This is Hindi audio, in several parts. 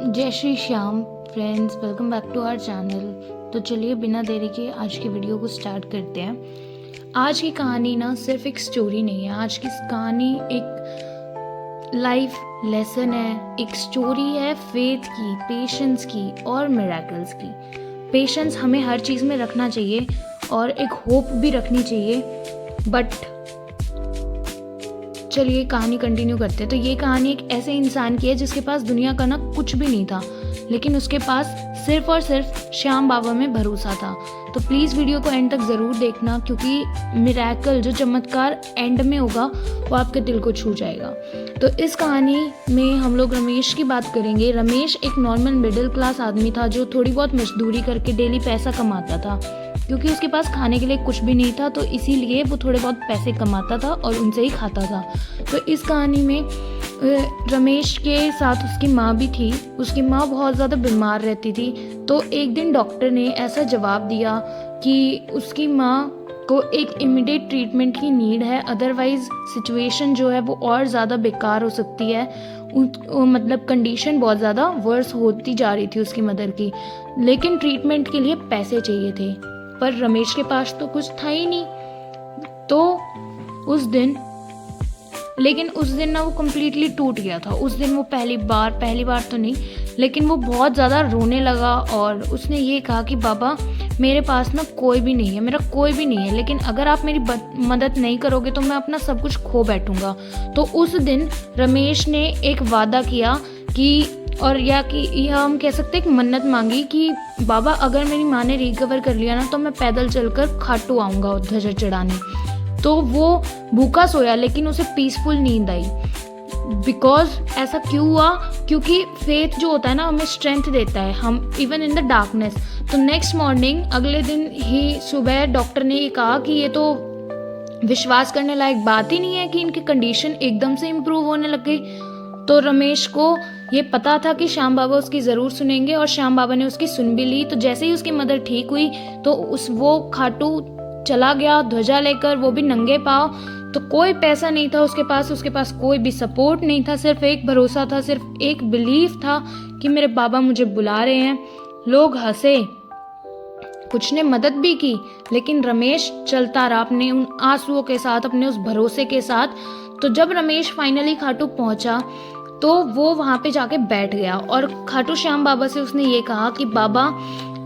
जय Shri Shyam friends, welcome back to our channel. तो चलिए बिना देरी के आज की वीडियो को स्टार्ट करते हैं। आज की कहानी ना सिर्फ एक स्टोरी नहीं है, आज की कहानी एक लाइफ लेसन है, एक स्टोरी है फेथ की, पेशेंस की और मिरेकल्स की। पेशेंस हमें हर चीज़ में रखना चाहिए और एक होप भी रखनी चाहिए। बट चलिए कहानी कंटिन्यू करते हैं। तो ये कहानी एक ऐसे इंसान की है जिसके पास दुनिया का ना कुछ भी नहीं था, लेकिन उसके पास सिर्फ और सिर्फ श्याम बाबा में भरोसा था। तो प्लीज़ वीडियो को एंड तक ज़रूर देखना, क्योंकि मिरेकल जो चमत्कार एंड में होगा वो आपके दिल को छू जाएगा। तो इस कहानी में हम लोग रमेश की बात करेंगे। रमेश एक नॉर्मल मिडिल क्लास आदमी था जो थोड़ी बहुत मजदूरी करके डेली पैसा कमाता था, क्योंकि उसके पास खाने के लिए कुछ भी नहीं था, तो इसीलिए वो थोड़े बहुत पैसे कमाता था और उनसे ही खाता था। तो इस कहानी में रमेश के साथ उसकी माँ भी थी। उसकी माँ बहुत ज़्यादा बीमार रहती थी। तो एक दिन डॉक्टर ने ऐसा जवाब दिया कि उसकी माँ को एक इमीडिएट ट्रीटमेंट की नीड है, अदरवाइज़ सिचुएशन जो है वो और ज़्यादा बेकार हो सकती है। मतलब कंडीशन बहुत ज़्यादा वर्स होती जा रही थी उसकी मदर की, लेकिन ट्रीटमेंट के लिए पैसे चाहिए थे। पर रमेश के पास तो कुछ था ही नहीं। तो उस दिन ना वो कम्प्लीटली टूट गया था। उस दिन वो पहली बार तो नहीं, लेकिन वो बहुत ज़्यादा रोने लगा और उसने ये कहा कि बाबा मेरे पास ना कोई भी नहीं है, मेरा कोई भी नहीं है, लेकिन अगर आप मेरी मदद नहीं करोगे तो मैं अपना सब कुछ खो बैठूंगा। तो उस दिन रमेश ने एक वादा किया कि यह हम कह सकते हैं एक मन्नत मांगी कि बाबा अगर मेरी माँ ने रिकवर कर लिया ना तो मैं पैदल चलकर खाटू आऊँगा ध्वजा चढ़ाने। तो वो भूखा सोया, लेकिन उसे पीसफुल नींद आई। बिकॉज ऐसा क्यों हुआ? क्योंकि फेथ जो होता है ना हमें स्ट्रेंथ देता है, हम इवन इन द डार्कनेस। तो नेक्स्ट मॉर्निंग अगले दिन ही सुबह डॉक्टर ने ये कहा कि ये तो विश्वास करने लायक बात ही नहीं है कि इनकी कंडीशन एकदम से इम्प्रूव होने लग गई। तो रमेश को ये पता था कि श्याम बाबा उसकी ज़रूर सुनेंगे, और श्याम बाबा ने उसकी सुन भी ली। तो जैसे ही उसकी मदर ठीक हुई तो वो खाटू चला गया ध्वजा लेकर, वो भी नंगे पाँव। तो कोई पैसा नहीं था उसके पास कोई भी सपोर्ट नहीं था, सिर्फ एक भरोसा था, सिर्फ एक बिलीफ था कि मेरे बाबा मुझे बुला रहे हैं। लोग हंसे, कुछ ने मदद भी की, लेकिन रमेश चलता रहा अपने उन आंसुओं के साथ, अपने उस भरोसे के साथ। तो जब रमेश फाइनली खाटू पहुंचा तो वो वहाँ पे जाके बैठ गया और खाटू श्याम बाबा से उसने ये कहा कि बाबा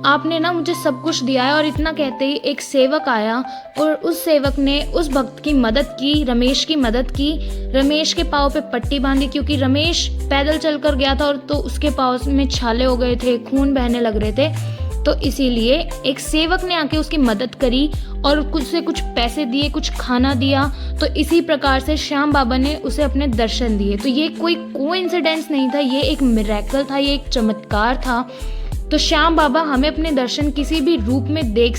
आपने ना मुझे सब कुछ दिया है। और इतना कहते ही एक सेवक आया और उस सेवक ने उस भक्त की मदद की, रमेश की मदद की। रमेश के पाँव पे पट्टी बांधी, क्योंकि रमेश पैदल चलकर गया था और तो उसके पाँव में छाले हो गए थे, खून बहने लग रहे थे। तो इसीलिए एक सेवक ने आके उसकी मदद करी और कुछ पैसे दिए, कुछ खाना दिया। तो इसी प्रकार से श्याम बाबा ने उसे अपने दर्शन दिए। तो ये कोई कोइंसिडेंस नहीं था, ये एक मिरेकल था, ये एक चमत्कार था। तो श्याम बाबा हमें अपने दर्शन किसी भी रूप में दे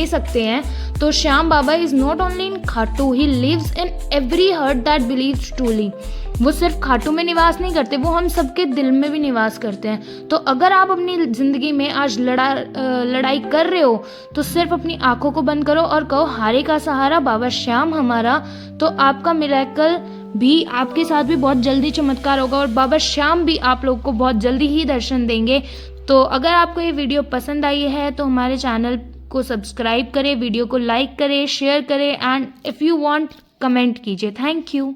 सकते हैं। तो Shyam Baba is not only in Khatu, he lives in every heart that believes truly. वो सिर्फ खाटू में निवास नहीं करते, वो हम सबके दिल में भी निवास करते हैं। तो अगर आप अपनी ज़िंदगी में आज लड़ाई कर रहे हो तो सिर्फ अपनी आंखों को बंद करो और कहो हारे का सहारा बाबा श्याम हमारा। तो आपका मिरेकल भी आपके साथ भी बहुत जल्दी चमत्कार होगा और बाबा श्याम भी आप लोग को बहुत जल्दी ही दर्शन देंगे। तो अगर आपको ये वीडियो पसंद आई है तो हमारे चैनल को सब्सक्राइब करें, वीडियो को लाइक करें, शेयर करें, and if you want comment कीजिए। Thank you.